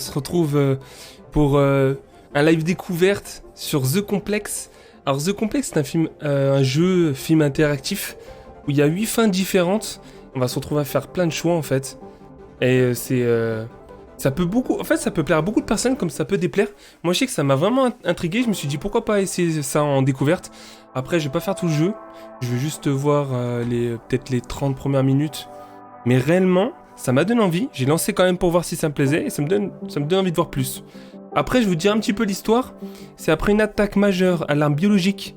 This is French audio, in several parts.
On se retrouve pour un live découverte sur The Complex. Alors The Complex, c'est un film, film interactif où il y a 8 fins différentes. On va se retrouver à faire plein de choix en fait. Et ça peut beaucoup, en fait, ça peut plaire à beaucoup de personnes comme ça peut déplaire. Moi, je sais que ça m'a vraiment intrigué. Je me suis dit pourquoi pas essayer ça en découverte. Après, je vais pas faire tout le jeu. Je vais juste voir peut-être les 30 premières minutes. Mais réellement, ça m'a donné envie. J'ai lancé quand même pour voir si ça me plaisait et ça me donne envie de voir plus. Après, je vous dis un petit peu l'histoire. C'est après une attaque majeure à l'arme biologique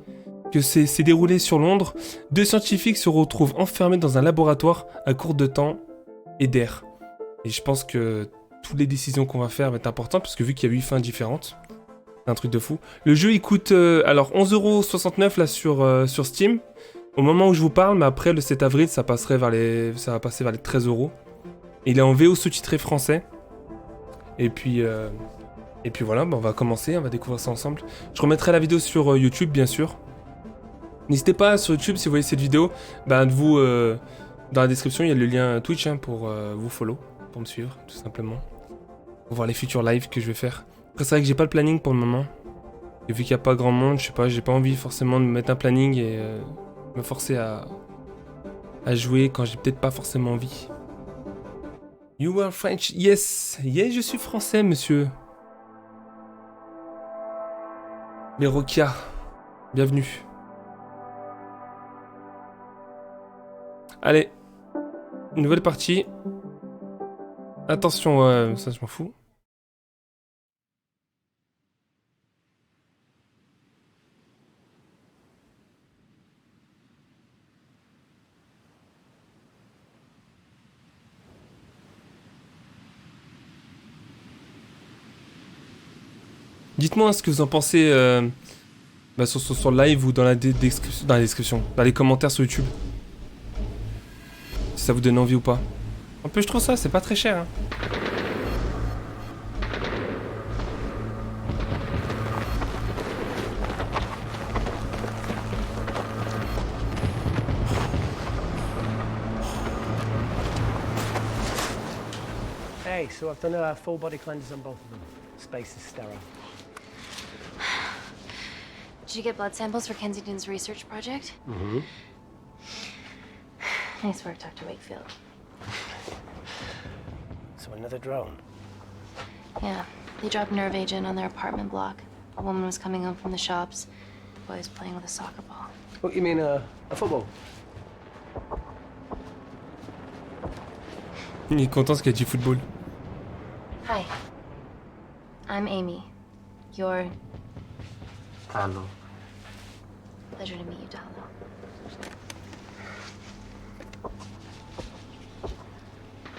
que s'est déroulée sur Londres. 2 scientifiques se retrouvent enfermés dans un laboratoire à court de temps et d'air. Et je pense que toutes les décisions qu'on va faire vont être importantes parce que vu qu'il y a 8 fins différentes, c'est un truc de fou. Le jeu il coûte alors 11,69€ là sur Steam. Au moment où je vous parle, mais après le 7 avril, ça va passer vers les 13€. Il est en VO sous-titré français. Et puis voilà, on va commencer, on va découvrir ça ensemble. Je remettrai la vidéo sur YouTube, bien sûr. N'hésitez pas sur YouTube, si vous voyez cette vidéo, dans la description, il y a le lien Twitch pour vous follow, pour me suivre, tout simplement. Pour voir les futurs lives que je vais faire. Après, c'est vrai que j'ai pas le planning pour le moment. Et vu qu'il n'y a pas grand monde, je sais pas, j'ai pas envie forcément de me mettre un planning et me forcer à jouer quand j'ai peut-être pas forcément envie. You are French? Yes, yes, je suis français, monsieur. Les Rokia, bienvenue. Allez, nouvelle partie. Attention, ça je m'en fous. Dites-moi ce que vous en pensez sur le live ou dans la description, dans les commentaires sur YouTube. Si ça vous donne envie ou pas. En plus, je trouve ça, c'est pas très cher. Hein. Hey, so I've done a full body cleanse on both of them. Space is sterile. Did you get blood samples for Kensington's research project? Mm-hmm. Nice work, Dr. Wakefield. So another drone. Yeah, they dropped nerve agent on their apartment block. A woman was coming home from the shops. The boy was playing with a soccer ball. What, you mean a football? Il est content ce qu'il a dit football. Hi. I'm Amy. You're... Hello. Pleasure to meet you, Dahlo.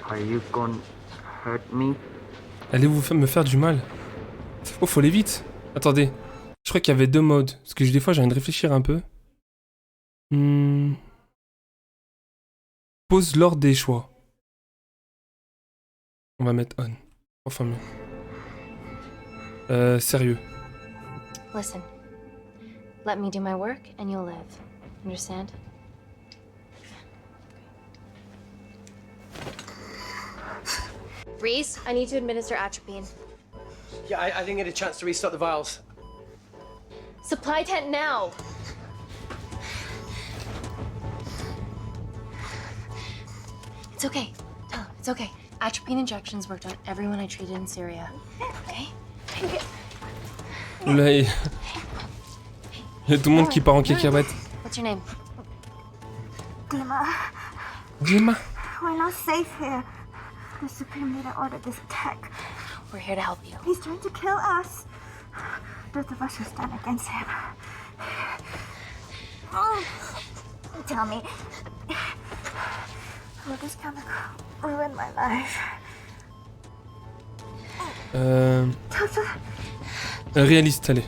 Are you gonna hurt me? Allez-vous me faire du mal? Oh, faut aller vite. Attendez. Je crois qu'il y avait 2 modes. Parce que des fois, j'ai envie de réfléchir un peu. Pause lors des choix. On va mettre on. Enfin mieux. Sérieux. Listen. Let me do my work and you'll live. Understand? Reese, I need to administer atropine. Yeah, I didn't get a chance to restock the vials. Supply tent now! It's okay. Tell him, it's okay. Atropine injections worked on everyone I treated in Syria. Okay? Là, il y a tout le monde qui part en cacahuète. What's your name? Dima, Dima. we're not safe here. The Supreme Leader ordered this attack. We're here to help you. He's trying to kill us. Both of us will stand against him. Oh, tell me, will this chemical ruin my life? Réaliste, allez.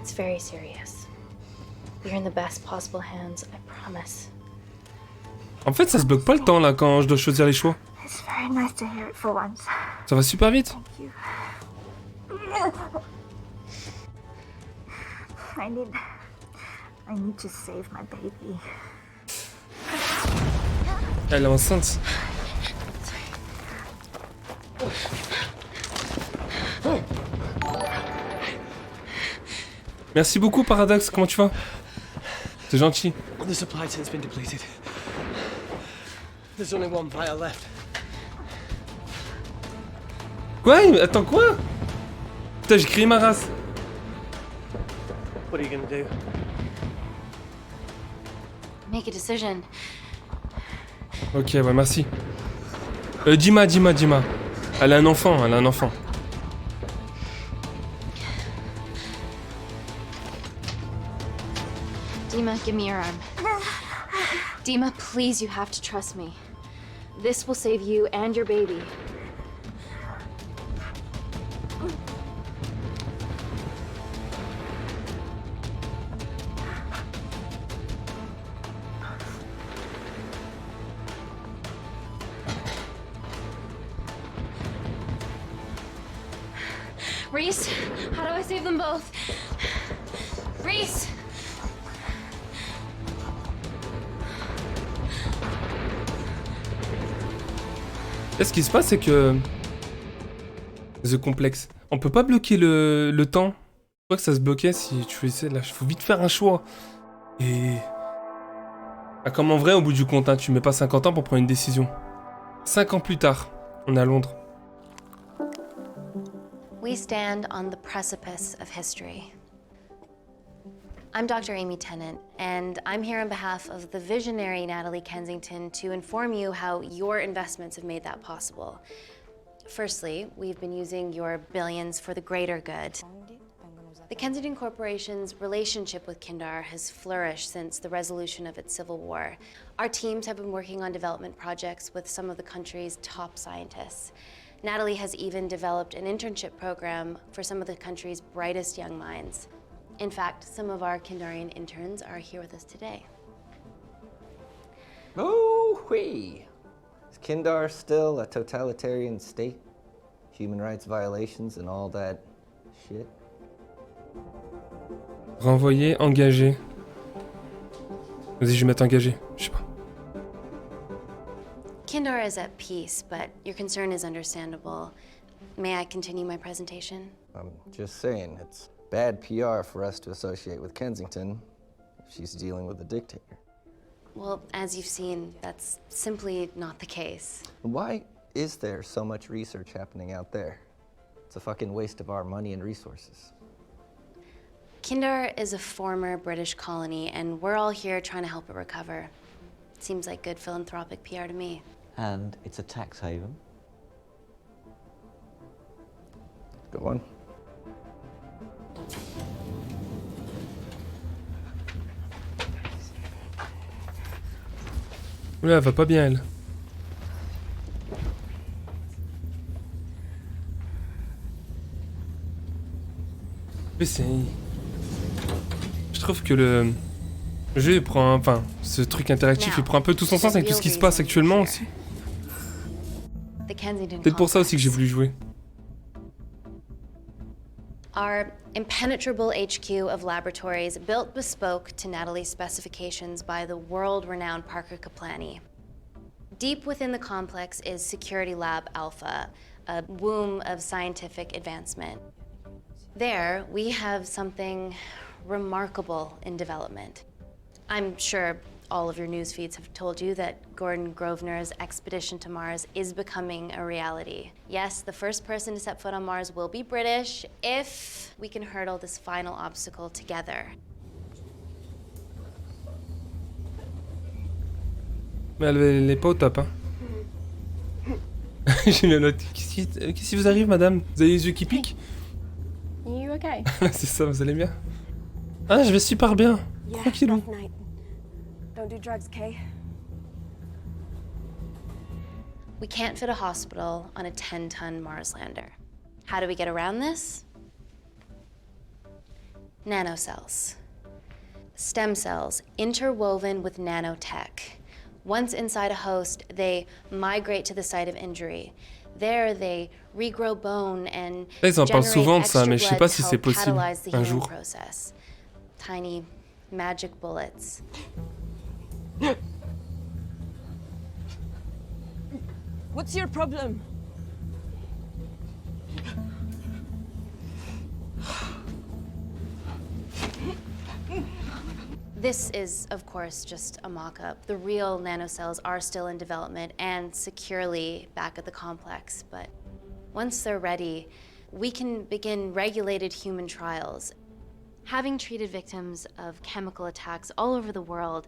It's very serious. You're in the best possible hands, I promise. En fait, ça se bloque pas le temps là quand je dois choisir les choix. It's very nice to hear it for once. Ça va super vite. Thank you. I need to save my baby. Elle est enceinte. Merci beaucoup, Paradox. Comment tu vas? C'est gentil. The supply tin's been depleted. There's only one vial left. Quoi? Attends, quoi? Putain, j'ai crié ma race. What are you gonna do? Make a decision. Ok, ouais, merci. Dima. Elle a un enfant. Dima, give me your arm. Dima, please, you have to trust me. This will save you and your baby. Reese, how do I save them both? Reese! Là, ce qui se passe, c'est que... The Complex. On peut pas bloquer le temps. Je crois que ça se bloquait si tu essaies. Là, il faut vite faire un choix. Et... Ah, comme en vrai, au bout du compte, hein, tu mets pas 50 ans pour prendre une décision. 5 ans plus tard, on est à Londres. We stand on the precipice of history. I'm Dr. Amy Tennant, and I'm here on behalf of the visionary Natalie Kensington to inform you how your investments have made that possible. Firstly, we've been using your billions for the greater good. The Kensington Corporation's relationship with Kindar has flourished since the resolution of its civil war. Our teams have been working on development projects with some of the country's top scientists. Natalie has even developed an internship program for some of the country's brightest young minds. In fact, some of our Kindarian interns are here with us today. Oh-wee! Is Kindar still a totalitarian state? Human rights violations and all that shit? Renvoyer, engagé. Vas-y, je vais mettre engagé. Je sais pas. Kindar is at peace, but your concern is understandable. May I continue my presentation? I'm just saying, it's bad PR for us to associate with Kensington if she's dealing with a dictator. Well, as you've seen, that's simply not the case. Why is there so much research happening out there? It's a fucking waste of our money and resources. Kindar is a former British colony, and we're all here trying to help it recover. Seems like good philanthropic PR to me. And it's a tax haven. Good one. Oula, elle va pas bien, elle. Mais c'est... Je trouve que le jeu prend... Enfin, ce truc interactif, il prend un peu tout son sens avec tout ce qui se passe actuellement aussi. Peut-être pour ça aussi que j'ai voulu jouer. Our impenetrable HQ of laboratories built bespoke to Natalie's specifications by the world-renowned Parker Kaplani. Deep within the complex is Security Lab Alpha, a womb of scientific advancement. There, we have something remarkable in development. I'm sure all of your news feeds have told you that Gordon Grosvenor's expedition to Mars is becoming a reality. Yes, the first person to set foot on Mars will be British if we can hurdle this final obstacle together. Mais elle est pas au top, hein. J'ai mis la note. Qu'est-ce qui vous arrive, madame? Vous avez les yeux qui piquent? Are you okay? C'est ça, vous allez bien? Ah, je vais super bien. Tranquillou. Don't do drugs, Kay. We can't fit a hospital on a 10-ton Mars lander. How do we get around this? Nanocells. Stem cells interwoven with nanotech. Once inside a host, they migrate to the site of injury. There, they regrow bone and Là, ils en parlent souvent de ça, mais je sais pas si help c'est possible catalyze the un healing jour. process. Tiny magic bullets. What's your problem? This is, of course, just a mock-up. The real nanocells are still in development and securely back at the complex, but once they're ready, we can begin regulated human trials. Having treated victims of chemical attacks all over the world,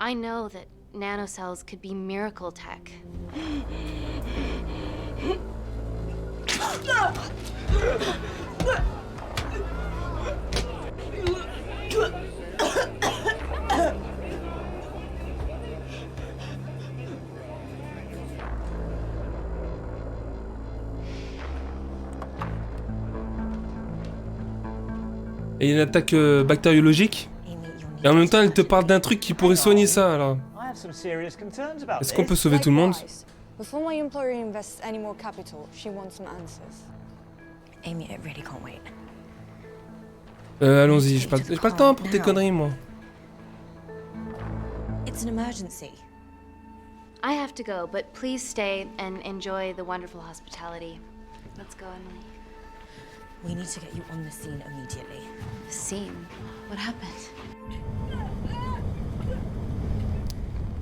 I know that nanocells could be miracle tech. Et il y a une attaque bactériologique. Et en même temps, elle te parle d'un truc qui pourrait soigner ça, alors. I have some serious concerns about Est-ce qu'on peut this. sauver tout le monde? Before my employer invests any more capital, she wants some answers. Amy, it really can't wait. Allons-y, j'ai pas le temps pour tes conneries, moi. It's an emergency. I have to go, but please stay and enjoy the wonderful hospitality. Let's go, Emily. We need to get you on the scene immediately. The scene? What happened?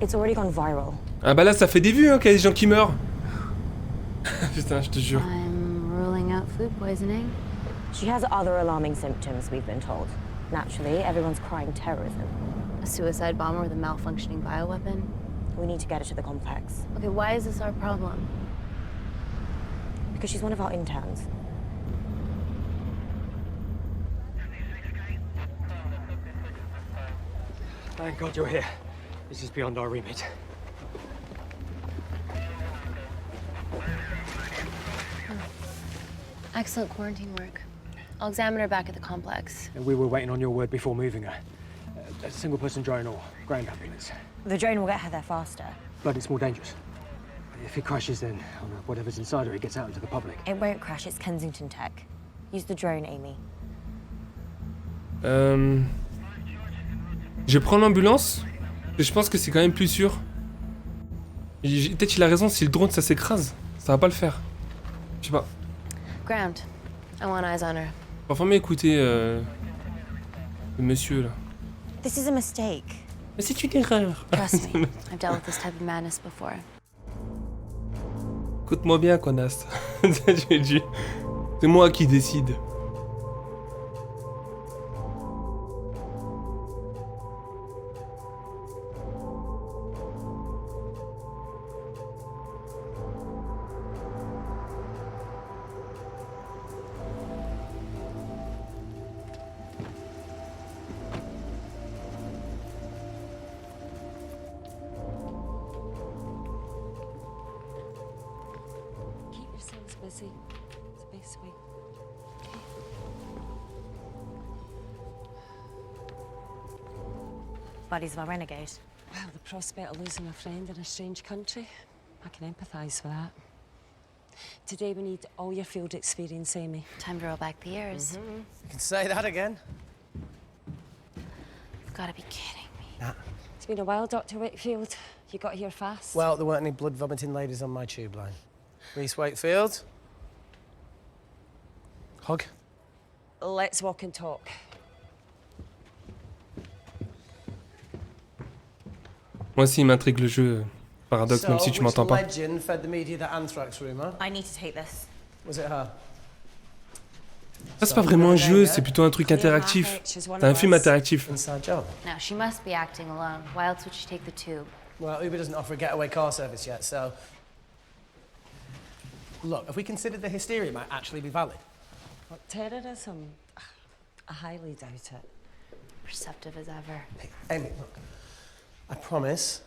It's already gone viral. Ah bah là, ça fait des vues, hein, qu'il y a des gens qui meurent. Putain, je te jure. I'm ruling out food poisoning. She has other alarming symptoms, we've been told. Naturally, everyone's crying terrorism. A suicide bomber with a malfunctioning bioweapon? We need to get her to the complex. Okay, why is this our problem? Because she's one of our interns. Thank God you're here. This is beyond our remit. Excellent quarantine work. I'll examine her back at the complex. And we were waiting on your word before moving her. A single-person drone or ground ambulance. The drone will get her there faster. But it's more dangerous. If it crashes, then whatever's inside her, it gets out into the public. It won't crash, it's Kensington tech. Use the drone, Amy. Je prends l'ambulance. Je pense que c'est quand même plus sûr. Peut-être qu'il a raison, si le drone ça s'écrase, ça va pas le faire. Je sais pas. Ground. I want eyes on her. Enfin, mais écoutez, le monsieur là. This is a mistake. Mais c'est une erreur. Trust me, I've dealt with this type of madness before. Écoute-moi bien, connasse. C'est moi qui décide. Busy. It's the best way. Buddies of our renegade. Well, the prospect of losing a friend in a strange country, I can empathise with that. Today we need all your field experience, Amy. Time to roll back the years. You can say that again. You've got to be kidding me. Nah. It's been a while, Dr. Wakefield. You got here fast. Well, there weren't any blood-vomiting ladies on my tube line. Reese Wakefield. Hug. Let's walk and talk. Moi aussi, il m'intrigue le jeu. Paradoxe, même si tu m'entends pas. Legend fed the media the anthrax rumor? I need to take this. Was it her? Ça, c'est pas vraiment un jeu, c'est plutôt un truc interactif. C'est un film interactif. Inside job. Now, she must be acting alone. Why else would she take the tube? Well, Uber doesn't offer a getaway car service yet, so... Look, if we considered the hysteria might actually be valid. What, terrorism? I highly doubt it. Perceptive as ever. Hey, Amy, look. I promise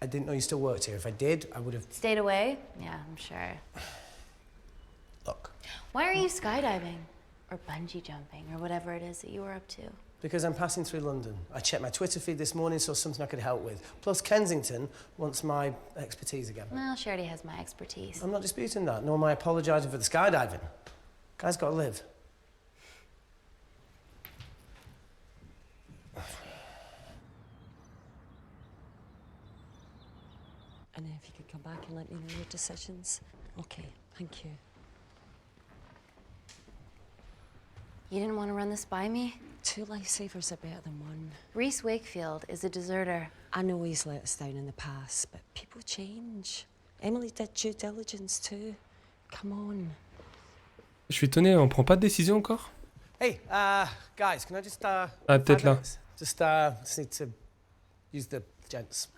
I didn't know you still worked here. If I did, I would have... Stayed away? Yeah, I'm sure. Look. Why are you skydiving? Or bungee jumping, or whatever it is that you were up to? Because I'm passing through London. I checked my Twitter feed this morning, saw something I could help with. Plus, Kensington wants my expertise again. Well, she already has my expertise. I'm not disputing that, nor am I apologising for the skydiving. Guy's got to live. And if you could come back and let me know your decisions. Okay, thank you. You didn't want to run this by me? two lifesavers are better than one. Reese Wakefield is a deserter. I know he's let us down in the past, but people change. Emily did due diligence too. Come on. Je suis étonné, on prend pas de décision encore? Hey, guys, can I just, Ah, peut-être là. Just need to use the gents.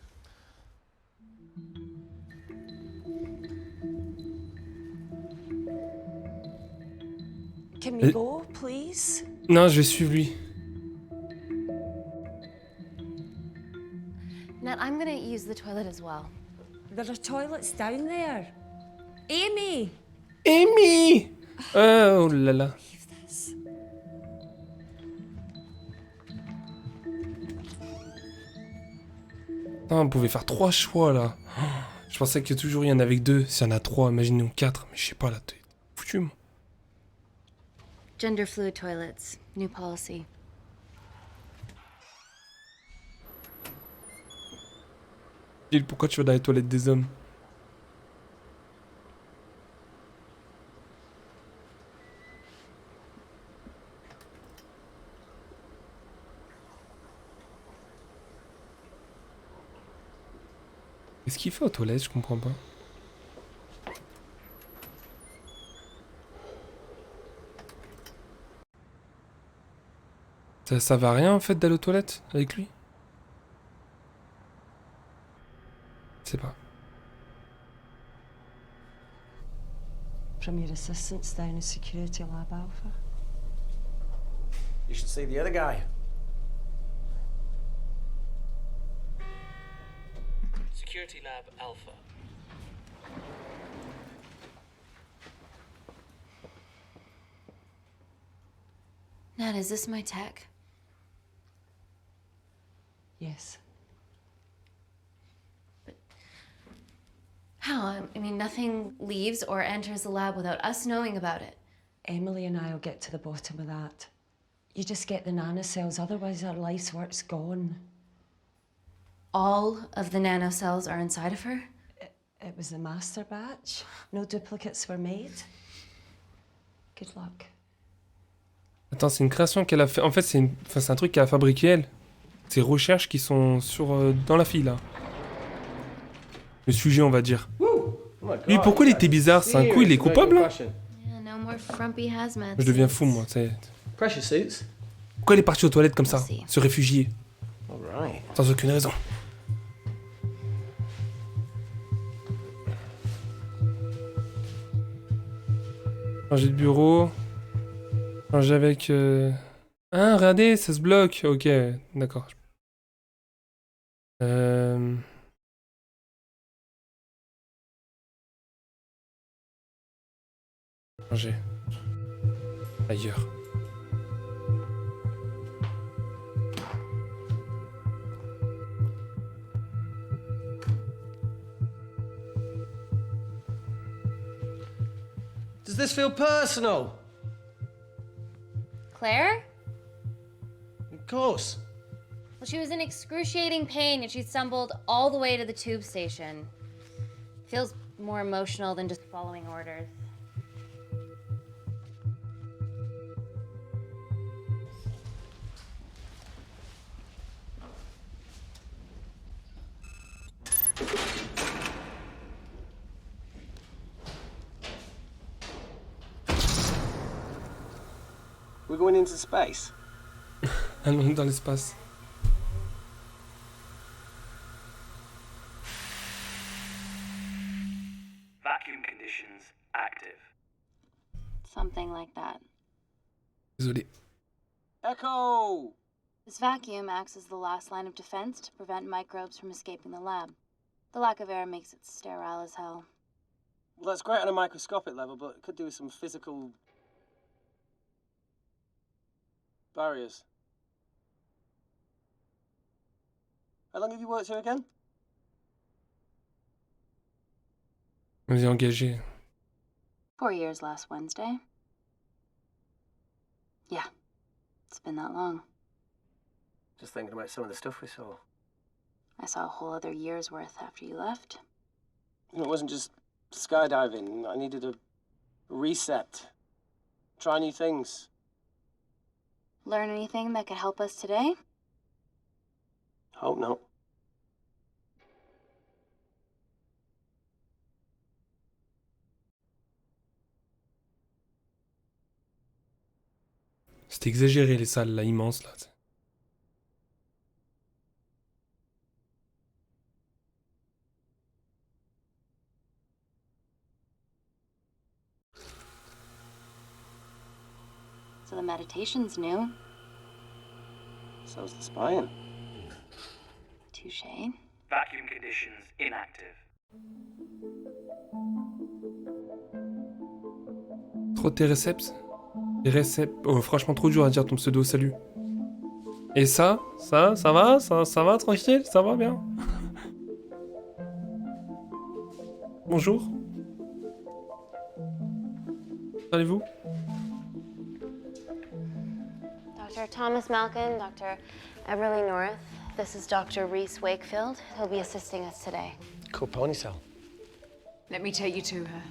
Can we go, please? Non, je vais suivre lui. Nat, I'm gonna use the toilet as well. There are toilets down there. Amy! Amy! Oh là là. Putain, on pouvait faire 3 choix là. Oh, je pensais que toujours il y en avait que 2. S'il y en a 3, imaginons 4. Mais je sais pas là, t'es foutu moi. Gender fluid toilets, new policy. Gilles, pourquoi tu vas dans les toilettes des hommes? Qu'est-ce qu'il fait aux toilettes? Je comprends pas. Ça va rien en fait d'aller aux toilettes avec lui? Je sais pas. From your assistants down in Security Lab Alpha. You should see the other guy. Security Lab Alpha. Nat, is this my tech? Yes. How? I mean, nothing leaves or enters the lab without us knowing about it. Emily and I will get to the bottom of that. You just get the nanocells, otherwise our life's work's gone. All of the nanocells are inside of her? It was a master batch. No duplicates were made. Good luck. Attends, c'est une création qu'elle a fait. En fait, c'est un truc qu'elle a fabriqué elle. Ces recherches qui sont sur dans la fille là. Le sujet, on va dire. Lui, pourquoi il était bizarre? C'est un coup, il est coupable hein? Yeah, no more frumpy hazmat. Je deviens fou moi. Pressure suits. Pourquoi il est parti aux toilettes comme ça? Merci. Se réfugier. Alright. Sans aucune raison. Changer de bureau. Changer avec... Ah, regardez, ça se bloque. Ok, d'accord. Changer. Ailleurs. Does this feel personal? Claire? Of course. Well, she was in excruciating pain and she stumbled all the way to the tube station. Feels more emotional than just following orders. We're going into space. Allons dans l'espace. Vacuum conditions active. Something like that. Désolé. Echo! This vacuum acts as the last line of defense to prevent microbes from escaping the lab. The lack of air makes it sterile as hell. Well, that's great on a microscopic level, but it could do with some physical barriers. How long have you worked here again? On est engagé. 4 years last Wednesday. Yeah, it's been that long. Just thinking about some of the stuff we saw. I saw a whole other year's worth after you left. It wasn't just skydiving. I needed a reset. Try new things. Learn anything that could help us today? Hope not. C'est exagéré les salles là, immenses là. So the meditation's new. So's the spying. Touché. Vacuum conditions inactive. Trop tes récepts. Oh, franchement trop dur à dire ton pseudo, salut. Et ça va, ça va, tranquille, ça va bien. Bonjour. Allez-vous? Dr. Thomas Malkin, Dr. Everly North. This is Dr. Reese Wakefield. He'll be assisting us today. Cool ponytail. Let me take you to her.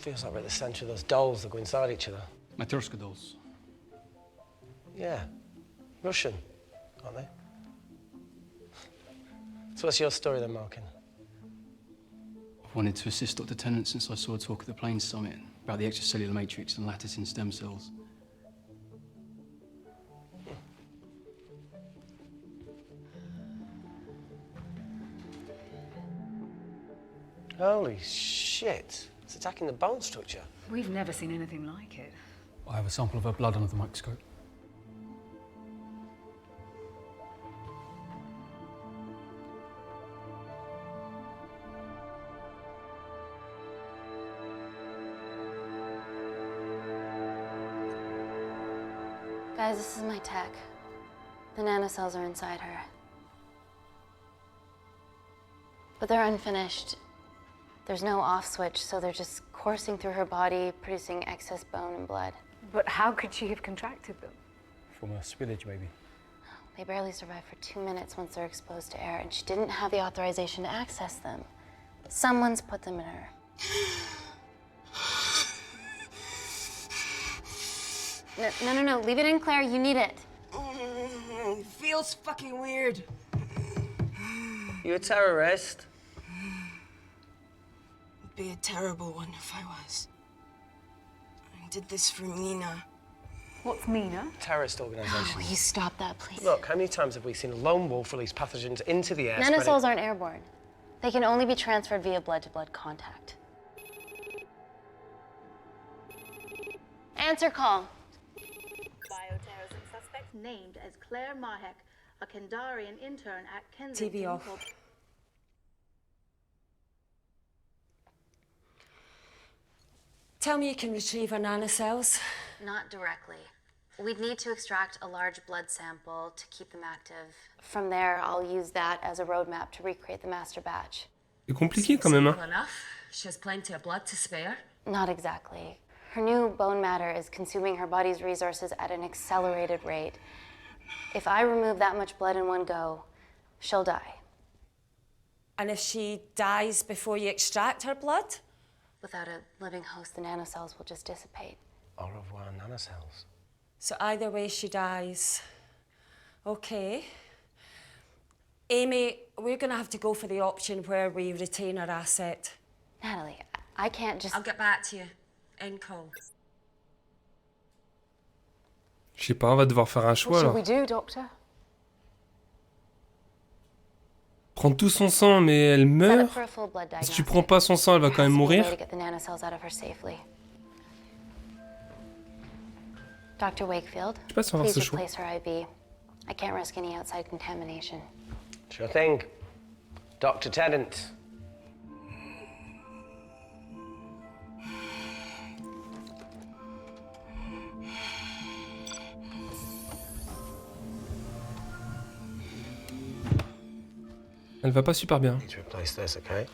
Feels like we're at the centre of those dolls that go inside each other. Matryoshka dolls. Yeah. Russian, aren't they? So what's your story then, Malkin? I've wanted to assist Dr. Tennant since I saw a talk at the Plains Summit about the extracellular matrix and lattice in stem cells. Holy shit. It's attacking the bone structure. We've never seen anything like it. I have a sample of her blood under the microscope. Guys, this is my tech. The nanocells are inside her. But they're unfinished. There's no off switch, so they're just coursing through her body, producing excess bone and blood. But how could she have contracted them? From a spillage, maybe. They barely survive for 2 minutes once they're exposed to air, and she didn't have the authorization to access them. Someone's put them in her. No, leave it in, Claire, you need it. It feels fucking weird. You a terrorist? It'd be a terrible one if I was. I did this for Mina. What's Mina? Terrorist organisation. Will you stop that, please? Look, how many times have we seen a lone wolf release pathogens into the air? Nanocells aren't airborne. They can only be transferred via blood-to-blood contact. Answer call. Bioterrorism suspect named as Claire Mahek, a Kendarian intern at Kensington. TV off. Tell me you can retrieve her nanocells. Not directly. We'd need to extract a large blood sample to keep them active. From there, I'll use that as a roadmap to recreate the master batch. C'est compliqué quand même, hein. Simple enough. She has plenty of blood to spare. Not exactly. Her new bone matter is consuming her body's resources at an accelerated rate. If I remove that much blood in one go, she'll die. And if she dies before you extract her blood? Without a living host, the nanocells will just dissipate. Au revoir, nanocells. So either way she dies. Okay. Amy, we're gonna have to go for the option where we retain our asset. Natalie, I can't just... I'll get back to you. End call. Je sais pas, on va devoir faire un choix What là. should we do, Doctor? Prendre tout son sang, mais elle Set up meurt. for a full blood Si tu diagnostic. prends pas son sang, elle va quand même There has to be a mourir. way to get the nanocells out of her safely. Dr. Wakefield, Je sais pas si on va avoir please ce choix. replace her IV. I can't risk any outside contamination. Sure thing. Dr. Tennant. Elle va pas super bien. Need to replace this, okay?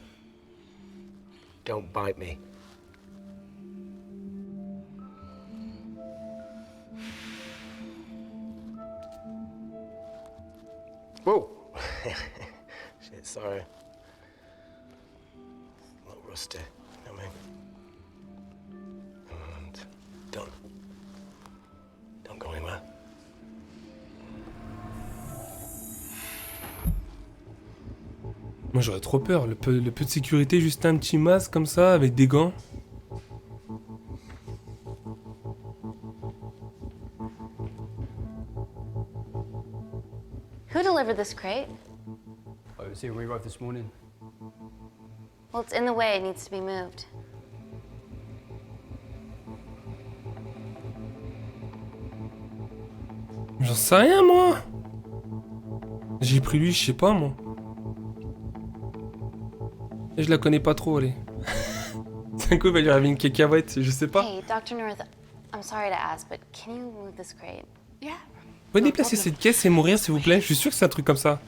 Don't bite me. Whoa! Shit, sorry. A little rusty, you know what I mean? And Don't go anywhere. Moi j'aurais trop peur, le peu de sécurité, juste un petit masque comme ça, avec des gants. Who delivered this crate? Oh, it was here when we arrived this morning. Well, it's in the way. It needs to be moved. J'en sais rien moi. J'ai pris lui, je sais pas moi. Et je la connais pas trop, allez. C'est un coup, il va lui arriver une cacahuète, je sais pas. Hey, Dr. North, I'm sorry to ask, but can you move this crate? Yeah. Vous pouvez déplacer cette caisse et mourir s'il vous plaît? Je suis sûr que c'est un truc comme ça.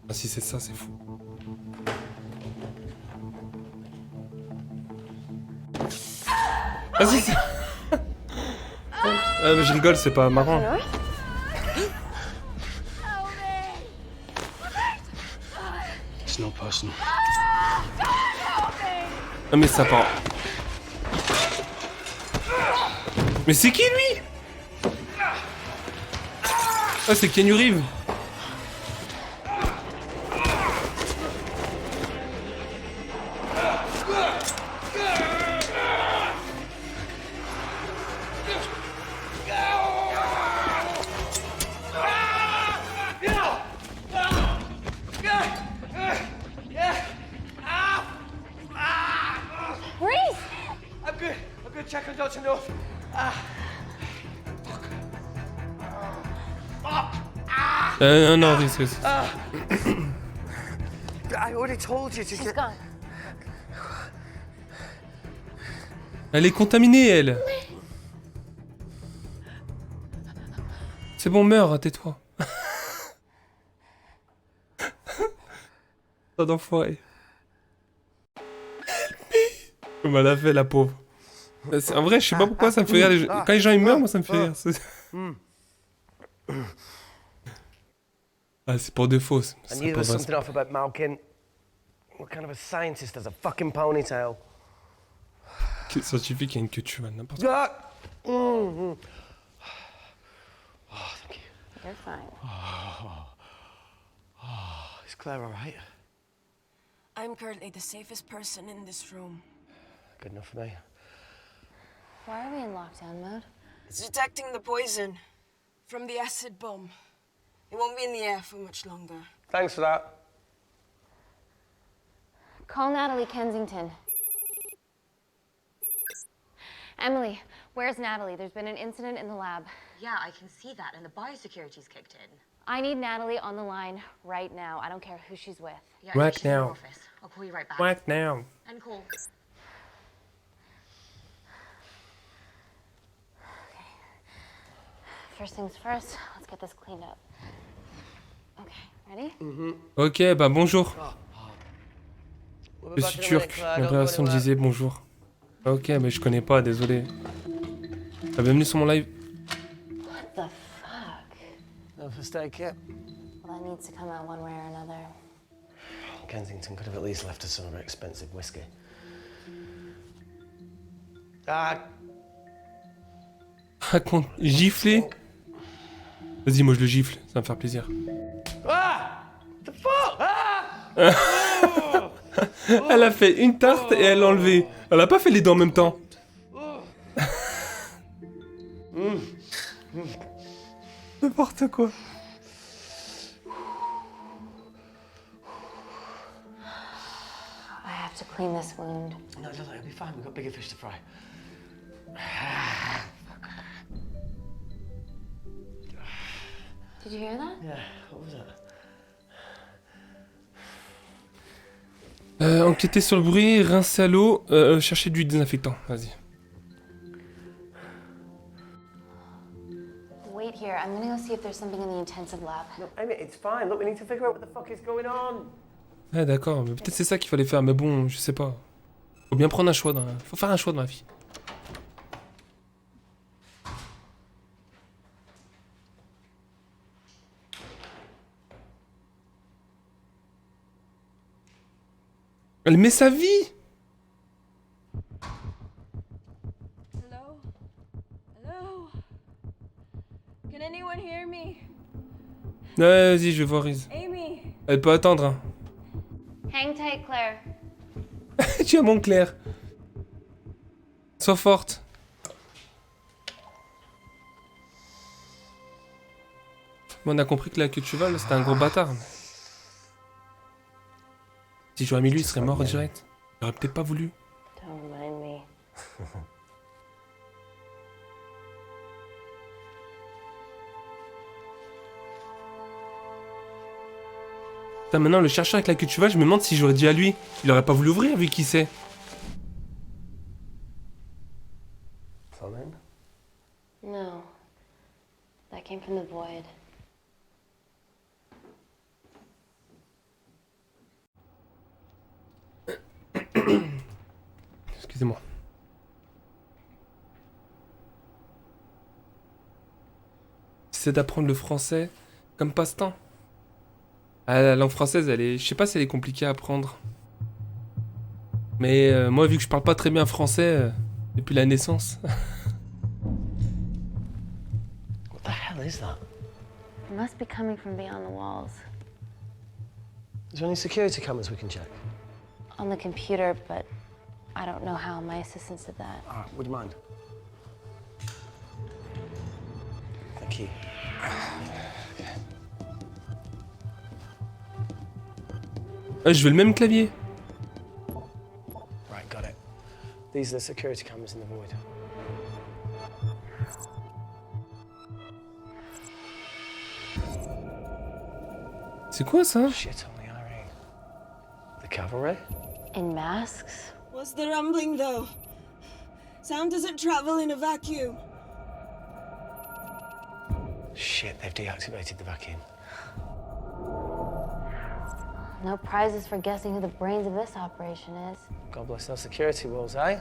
Ah si c'est ça, c'est fou. Ah si c'est... mais je rigole, c'est pas marrant. It's not personal. Ah mais ça part. Mais c'est qui lui? Ah c'est Keanu Reeves. Check on Dr. North. Non, risque. I already told you to She's get... gone. Elle est contaminée, elle. C'est bon, meurs, tais-toi. Oh d'enfoiré. Comme elle a fait, la pauvre. En vrai, je sais pas pourquoi ça me fait rire. Quand les gens ils meurent, moi ça me fait rire. Ah, c'est pour défaut. I knew there was something off about Malkin. What kind of a scientist has a fucking ponytail? Quel scientifique a une queue de cheval, n'importe quoi. You're fine. Is Claire all right? I'm currently the safest person in this room. Good enough for me. Why are we in lockdown mode? It's detecting the poison from the acid bomb. It won't be in the air for much longer. Thanks for that. Call Natalie Kensington. Emily, where's Natalie? There's been an incident in the lab. Yeah, I can see that, and the biosecurity's kicked in. I need Natalie on the line right now. I don't care who she's with. Yeah, Right she's in now. her office. I'll call you right back. Right now. And call. First things first, let's get this cleaned up. Okay, ready? Ok, bah bonjour. Je suis turc. L'impression disait bonjour. Ok, mais je connais pas, désolé. Ah, bienvenue sur mon live. What the fuck? No first aid kit. Well, that needs to come out one way or another. Kensington could have at least left us some of her expensive whiskey. Ah. Raconte. Gifler. Vas-y, moi je le gifle, ça va me faire plaisir. Ah! The fuck? Ah! Elle a fait une tarte et elle l'a enlevée. Elle a pas fait les deux en même temps. N'importe quoi. I have to clean this wound. No, it'll be fine. We've got bigger fish to fry. Did you hear that? Yeah, what was that? Enquêter sur le bruit, rincer à l'eau, chercher du désinfectant. Vas-y. Wait here. I'm gonna go see if there's something in the intensive lab. No, Amy, it's fine. Look, we need to figure out what the fuck is going on. Ouais, d'accord, mais peut-être c'est ça qu'il fallait faire, mais bon, je sais pas. Faut bien prendre un choix Faut faire un choix dans la vie. Elle met sa vie. Hello? Can anyone hear me? Ouais, vas-y, je vais voir Riz. Amy. Elle peut attendre. Hein. Hang tight, Claire. Tiens, mon Claire. Sois forte. Bon, on a compris que la queue de cheval, c'était un gros bâtard. Si j'aurais mis lui, il serait mort direct. J'aurais peut-être pas voulu. Don't mind me. Putain, maintenant, le chercheur avec la queue de cheval, je me demande si j'aurais dit à lui. Il aurait pas voulu ouvrir, vu qui c'est. Fallen? No. That came from the void. Excusez-moi. C'est d'apprendre le français comme passe-temps. Ah, la langue française, elle est... Je sais pas si elle est compliquée à apprendre. Mais moi, vu que je parle pas très bien français depuis la naissance... What the hell is that? It must be coming from beyond the walls. Is there any security cameras we can check? On the computer, but I don't know how. My assistants did that. All right, would you mind? Thank you. Je veux le même clavier. Right, got it. These are the security cameras in the void. C'est quoi ça? Shit on the IRA. The cavalry? In masks? What's the rumbling, though? Sound doesn't travel in a vacuum. Shit, they've deactivated the vacuum. No prizes for guessing who the brains of this operation is. God bless those security walls, eh?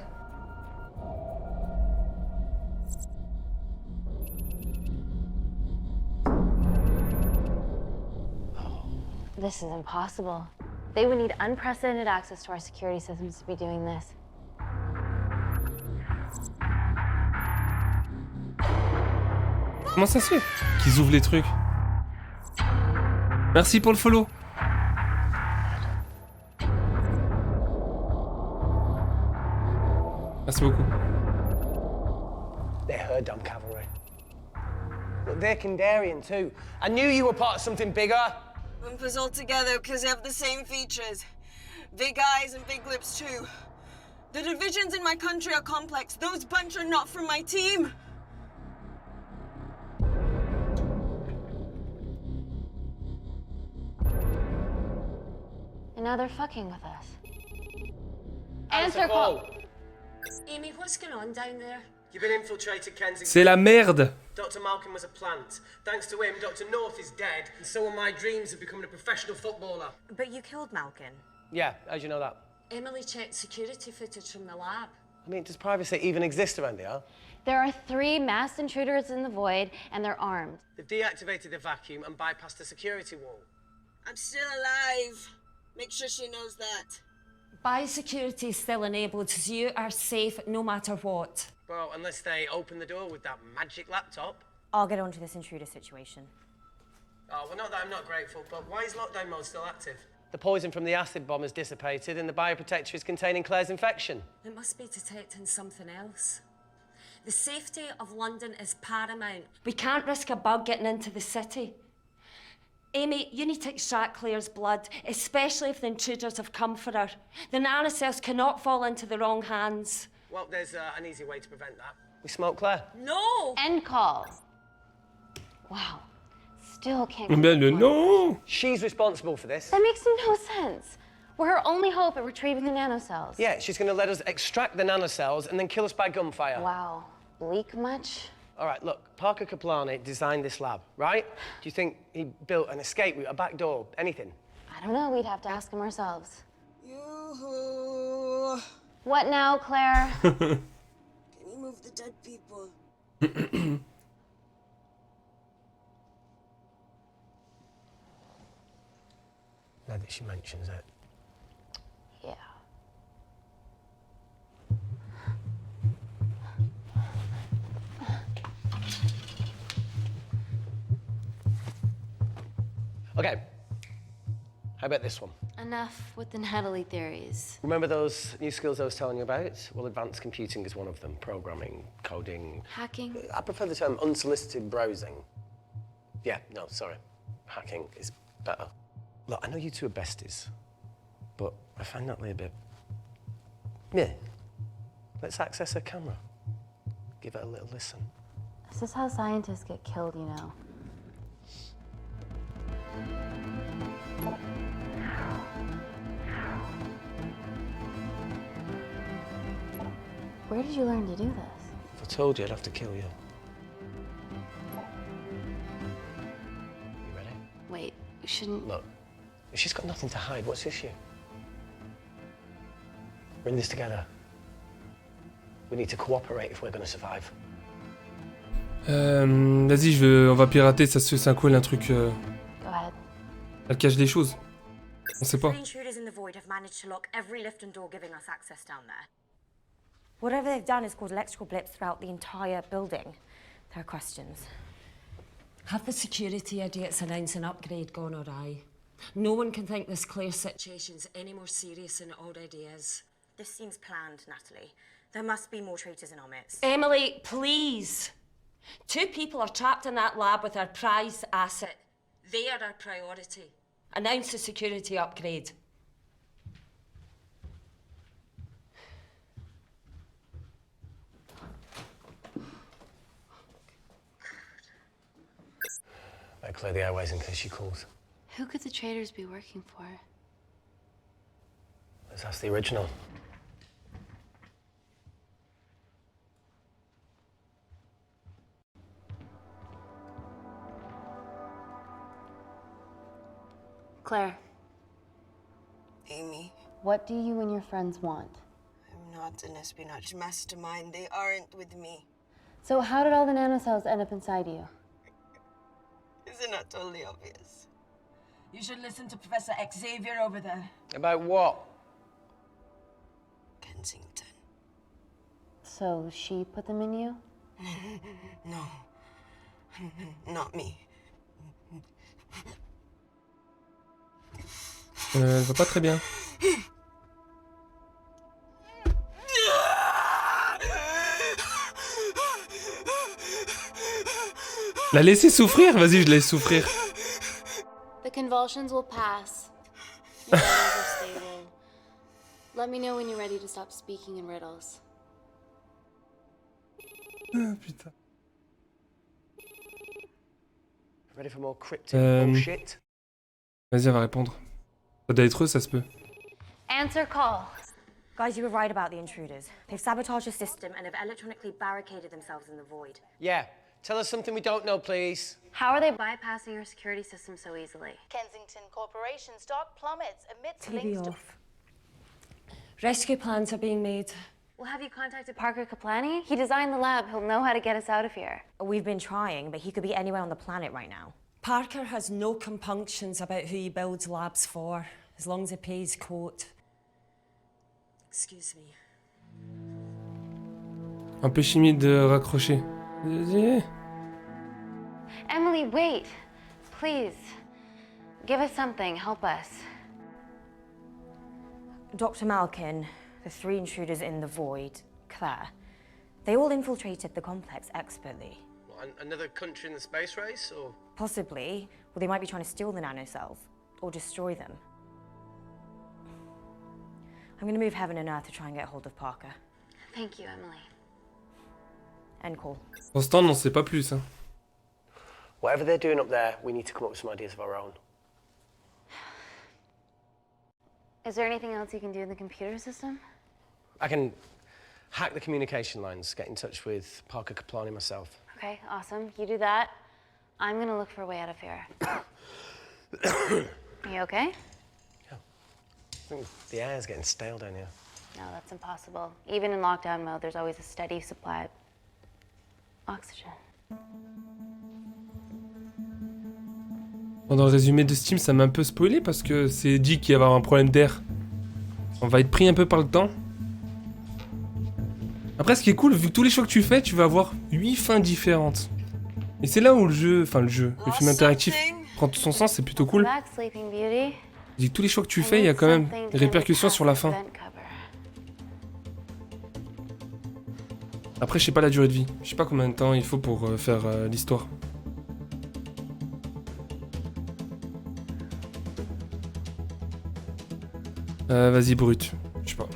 This is impossible. They would need unprecedented access to our security systems to be doing this. Comment ça se fait qu'ils ouvrent les trucs? Merci pour le follow. Merci beaucoup. They're her damn cavalry. Look, they're Kandarian too. I knew you were part of something bigger. Lump us all together because they have the same features. Big eyes and big lips too. The divisions in my country are complex. Those bunch are not from my team. And now they're fucking with us. Answer call. Amy, what's going on down there? You've been infiltrated, Kensington. C'est la merde. Dr. Malcolm was a plant. Thanks to him, Dr. North is dead, and so are my dreams of becoming a professional footballer. But you killed Malcolm. Yeah, how'd you know that? Emily checked security footage from the lab. I mean, does privacy even exist around here? There are 3 masked intruders in the void, and they're armed. They've deactivated the vacuum and bypassed the security wall. I'm still alive. Make sure she knows that. Biosecurity is still enabled, so you are safe no matter what. Well, unless they open the door with that magic laptop. I'll get onto this intruder situation. Oh, well, not that I'm not grateful, but why is lockdown mode still active? The poison from the acid bomb has dissipated and the bioprotector is containing Claire's infection. It must be detecting something else. The safety of London is paramount. We can't risk a bug getting into the city. Amy, you need to extract Claire's blood, especially if the intruders have come for her. The nanocells cannot fall into the wrong hands. Well, there's an easy way to prevent that. We smoke Claire. No! End call. Wow. Still can't. Ben le non. She's responsible for this. That makes no sense. We're her only hope at retrieving the nanocells. Yeah, she's going to let us extract the nanocells and then kill us by gunfire. Wow. Bleak much? All right, look, Parker Kaplani designed this lab, right? Do you think he built an escape route, a back door, anything? I don't know. We'd have to ask him ourselves. Yoo-hoo. What now, Claire? Can you move the dead people? Now that she mentions it. Yeah. Okay. How about this one? Enough with the Natalie theories. Remember those new skills I was telling you about? Well, advanced computing is one of them. Programming, coding. Hacking? I prefer the term unsolicited browsing. Yeah, no, sorry. Hacking is better. Look, I know you two are besties, but I find Natalie a bit... Yeah. Let's access her camera. Give it a little listen. This is how scientists get killed, you know. Where did you learn to do this? If I told you, I'd have to kill you. You ready? Wait, we shouldn't... Look, if she's got nothing to hide, what's the issue? We're in this together. We need to cooperate if we're going to survive. Vas-y, on va pirater, ça c'est un cool, un truc... Go ahead. Elle cache des choses. On sait pas. The intruders in the void have managed to lock every lift and door giving us access down there. Whatever they've done has caused electrical blips throughout the entire building. There are questions. Have the security idiots announce an upgrade gone awry? No one can think this Claire situation's any more serious than it already is. This seems planned, Natalie. There must be more traitors in our midst. Emily, please! 2 people are trapped in that lab with our prized asset. They are our priority. Announce the security upgrade. Better clear the airways in case she calls. Who could the traitors be working for? Let's ask the original. Claire, Amy, what do you and your friends want? I'm not an espionage mastermind. They aren't with me. So how did all the nanocells end up inside you? Is it not totally obvious? You should listen to Professor Xavier over there. About what? Kensington. So she put them in you? No. Not me. Elle va pas très bien. La laisser souffrir? Vas-y, je laisse souffrir. The convulsions will pass. Your vitals are stable. Let me know when you're ready to stop speaking in riddles. Ah, putain. Ready for more cryptic bullshit? Vas-y, elle va répondre. Ça doit être eux, ça se peut. Answer call. Guys, you were right about the intruders. They've sabotaged the system And have electronically barricaded themselves in the void. Yeah. Tell us something we don't know, please. How are they bypassing your security system so easily? Kensington Corporation stock plummets amidst TV links to... off. Rescue plans are being made. Well, have you contacted Parker Kaplani? He designed the lab. He'll know how to get us out of here. We've been trying, but he could be anywhere on the planet right now. Parker has no compunctions about who he builds labs for, as long as he pays quote. Excuse me. Empêchez-moi de raccrocher. Emily, wait. Please. Give us something. Help us. Dr. Malkin, the 3 intruders in the void, Claire, they all infiltrated the complex expertly. What, another country in the space race, or...? Possibly. Well, they might be trying to steal the nanocells, or destroy them. I'm gonna move heaven and earth to try and get hold of Parker. Thank you, Emily. End call. Pour ce temps, on n'en sait pas plus. Hein. Whatever they're doing up there, we need to come up with some ideas of our own. Is there anything else you can do in the computer system? I can hack the communication lines, get in touch with Parker Kaplani myself. Okay, awesome. You do that. I'm gonna look for a way out of here. Are you okay? I think the air's getting stale down here. No, that's impossible. Even in lockdown mode, there's always a steady supply of oxygen. Bon, dans le résumé de Steam, ça m'a un peu spoilé parce que c'est dit qu'il va y avoir un problème d'air. On va être pris un peu par le temps. Après, ce qui est cool, vu que tous les choix que tu fais, tu vas avoir 8 fins différentes. Et c'est là où le jeu, le film interactif, prend tout son sens, c'est plutôt cool. Back, Sleeping Beauty. Je dis que tous les choix que tu fais, il y a quand même des répercussions sur la fin. Après, je sais pas la durée de vie. Je sais pas combien de temps il faut pour faire l'histoire. Vas-y, brut. Je sais pas.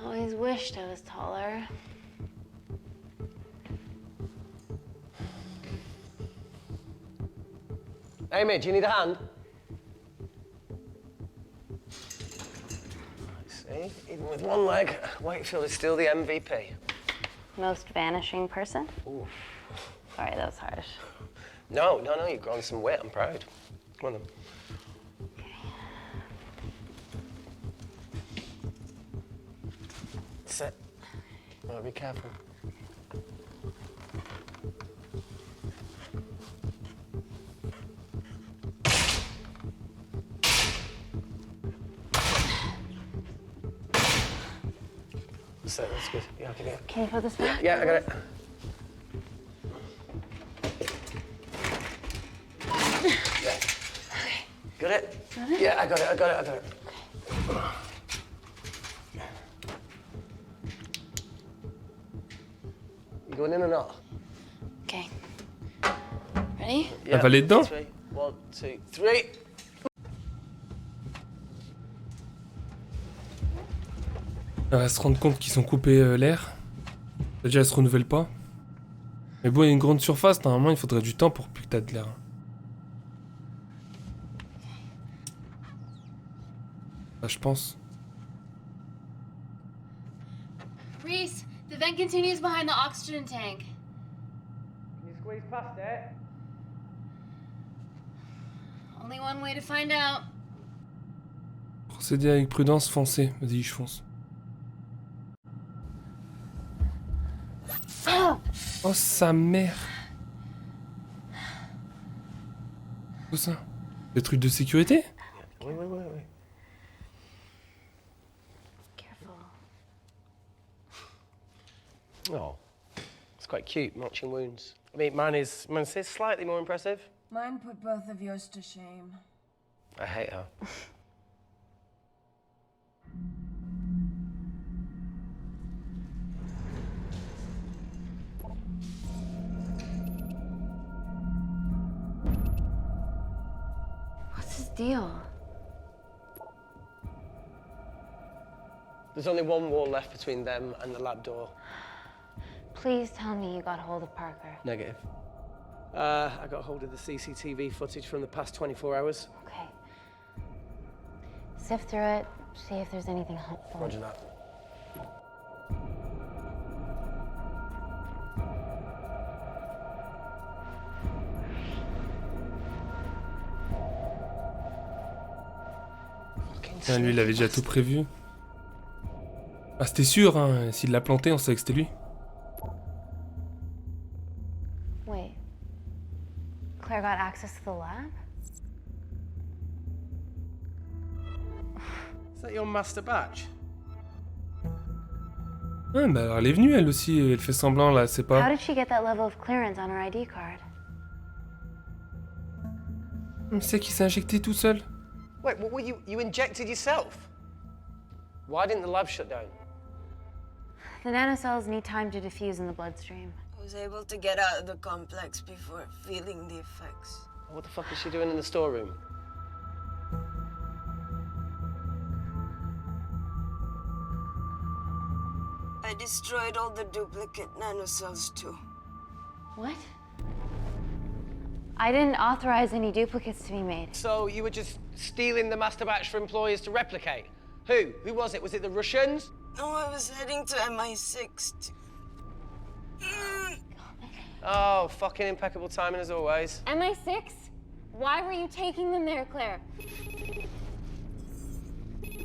Always wished I was taller. Amy, do you need a hand? See, even with one leg, Wakefield is still the MVP. Most vanishing person? Ooh. Sorry, that was harsh. No, you've grown some weight, I'm proud. Come on then. Sit. Oh, be careful. Sit, that's good. Yeah, okay, yeah. Can you put this back? Yeah, I got it. Yeah. Got it? Yeah, I got it. You going in or not? Okay. Ready? Elle va aller dedans? 3, 1, 2, 3. Elle va se rendre compte qu'ils ont coupé l'air. Déjà, elle se renouvelle pas. Mais bon, il y a une grande surface, normalement, il faudrait du temps pour plus que t'as de l'air. Bah, je pense. Reese, the vent continues behind the oxygen tank. Can you squeeze past it? Only one way to find out. Procéder avec prudence, foncez. Vas-y, je fonce. Oh, sa mère. Quoi ça? Des trucs de sécurité? Oui. Careful. Oh, it's quite cute, matching wounds. I mean, mine's slightly more impressive. Mine put both of yours to shame. I hate her. What's his deal? There's only one wall left between them and the lab door. Please tell me you got hold of Parker. Negative. I got hold of the CCTV footage from the past 24 hours. Okay. Sift through it, see if there's anything helpful. Roger that. Ah, lui, il avait déjà tout prévu. Ah, c'était sûr, hein. S'il l'a planté, on savait que c'était lui. Wait. Claire got access to the lab? Is that your master batch? Ah, bah alors elle est venue, elle aussi. Elle fait semblant, là, c'est How pas... did she get that level of clearance on her ID card? C'est qui s'est injecté tout seul. Wait, you injected yourself? Why didn't the lab shut down? The nanocells need time to diffuse in the bloodstream. I was able to get out of the complex before feeling the effects. What the fuck is she doing in the storeroom? I destroyed all the duplicate nanocells too. What? I didn't authorize any duplicates to be made. So you were just stealing the master batch for employers to replicate? Who? Who was it? Was it the Russians? No, I was heading to MI6 Oh, fucking impeccable timing as always. MI6? Why were you taking them there, Claire?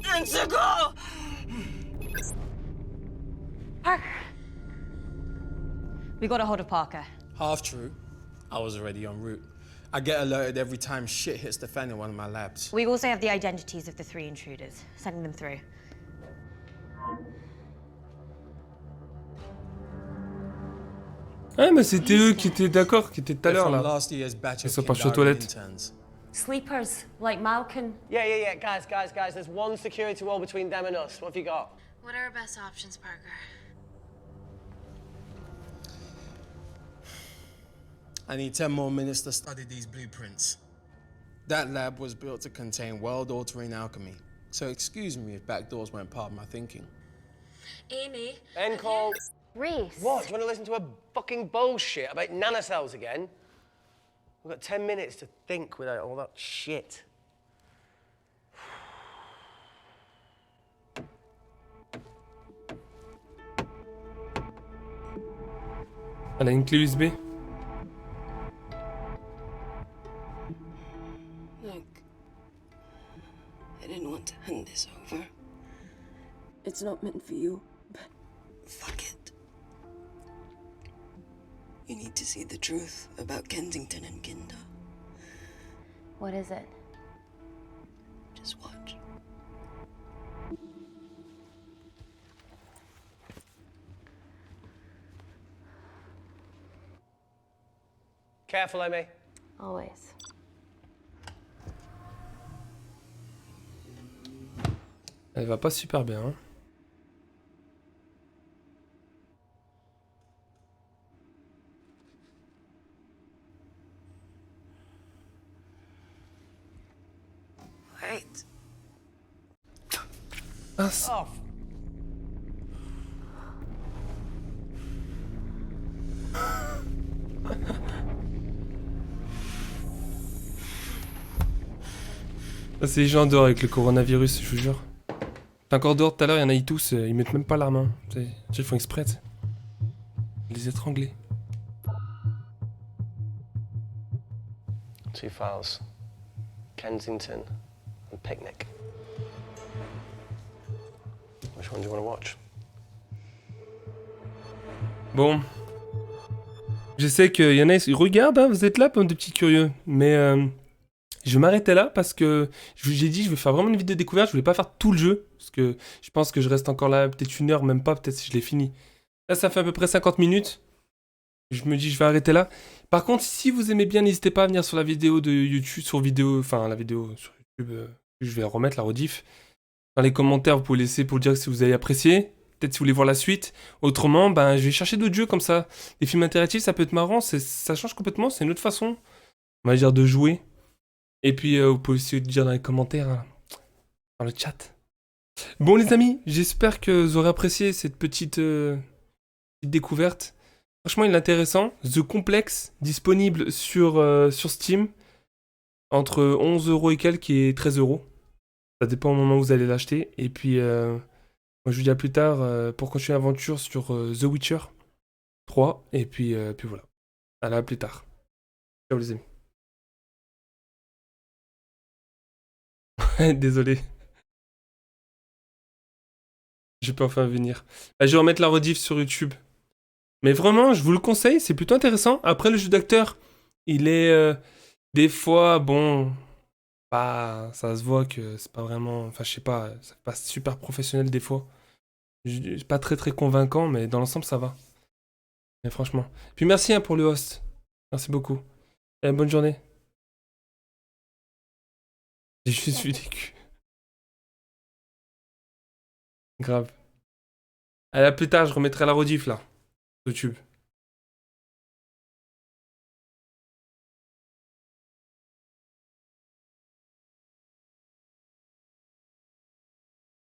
Let's go! Parker. We got a hold of Parker. Half true. I was already en route. I get alerted every time shit hits the fan in one of my labs. We also have the identities of the 3 intruders. Sending them through. Ah, mais c'était eux qui étaient d'accord, qui étaient tout à l'heure là. Last year's batch Ils of sont partis aux Kindarian toilettes. interns. Sleepers, like Malkin. Yeah. Guys. There's one security wall between them and us. What have you got? What are our best options, Parker? I need 10 more minutes to study these blueprints. That lab was built to contain world-altering alchemy. So excuse me if backdoors weren't part of my thinking. Amy. End call. Reese. What? Do you want to listen to a fucking bullshit about nanocells again? We've got 10 minutes to think without all that shit. Elle a une clé USB. Look, I didn't want to hand this over. It's not meant for you, but fuck it. You need to see the truth about Kensington and Kinder. What is it? Just watch. Careful, Amy. Always. Elle va pas super bien. Hein. Wait. Ah, Oh. C'est les gens dehors avec le coronavirus, je vous jure. T'es encore dehors tout à l'heure, il y en a ils tous, ils mettent même pas la main. Ils font exprès. Les étrangler. 2 files. Kensington and Picnic. Which one do you want to watch? Bon. Je sais qu'il y en a, ils regardent, hein, vous êtes là, comme de petits curieux. Mais je vais m'arrêter là parce que j'ai dit je vais faire vraiment une vidéo découverte. Je voulais pas faire tout le jeu. Parce que je pense que je reste encore là peut-être 1 heure, même pas, peut-être si je l'ai fini. Là, ça fait à peu près 50 minutes. Je me dis je vais arrêter là. Par contre, si vous aimez bien, n'hésitez pas à venir sur la vidéo de YouTube, la vidéo sur YouTube, je vais remettre la rediff. Dans les commentaires, vous pouvez laisser pour dire si vous avez apprécié. Peut-être si vous voulez voir la suite. Autrement, ben, je vais chercher d'autres jeux comme ça. Les films interactifs, ça peut être marrant. Ça change complètement. C'est une autre façon, on va dire, de jouer. Et puis, vous pouvez aussi dire dans les commentaires, hein, dans le chat. Bon, les amis, j'espère que vous aurez apprécié cette petite découverte. Franchement, il est intéressant. The Complex, disponible sur Steam. Entre 11 € et quelques et 13 €. Ça dépend au moment où vous allez l'acheter. Et puis, moi, je vous dis à plus tard pour continuer l'aventure sur The Witcher 3. Et puis voilà. Allez, à plus tard. Ciao les amis. Désolé. Je peux enfin venir. Je vais remettre la rediff sur YouTube. Mais vraiment, je vous le conseille, c'est plutôt intéressant. Après, le jeu d'acteur, il est des fois, bon, bah, ça se voit que c'est pas vraiment, enfin, je sais pas, c'est pas super professionnel des fois. C'est pas très très convaincant, mais dans l'ensemble, ça va. Mais franchement. Puis merci hein, pour le host. Merci beaucoup. Et bonne journée. J'ai juste vu des culs. Grave. Allez, à plus tard, je remettrai la rediff là. YouTube.